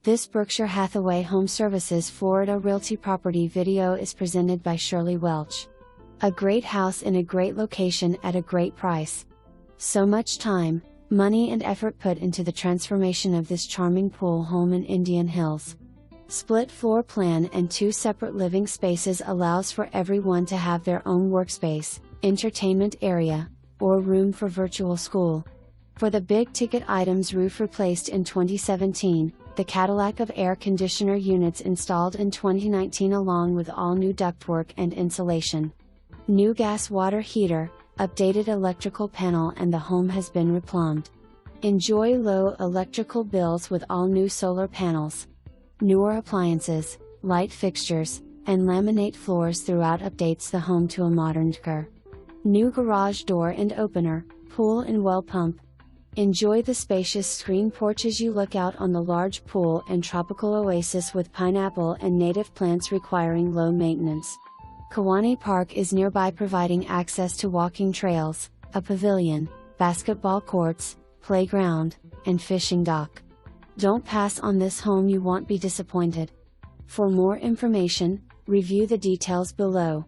This Berkshire Hathaway HomeServices Florida Realty property video is presented by Shirley Welch. A great house in a great location at a great price. So much time, money and effort put into the transformation of this charming pool home in Indian Hills. Split floor plan and 2 separate living spaces allows for everyone to have their own workspace, entertainment area, or room for virtual school. For the big ticket items, roof replaced in 2017, the Cadillac of air conditioner units installed in 2019 along with all new ductwork and insulation. New gas water heater, updated electrical panel, and the home has been replumbed. Enjoy low electrical bills with all new solar panels. Newer appliances, light fixtures, and laminate floors throughout updates the home to a modern decor. New garage door and opener, pool and well pump. Enjoy the spacious screen porch as you look out on the large pool and tropical oasis with pineapple and native plants requiring low maintenance. Kewanee Park is nearby, providing access to walking trails, a pavilion, basketball courts, playground, and fishing dock. Don't pass on this home, you won't be disappointed. For more information, review the details below.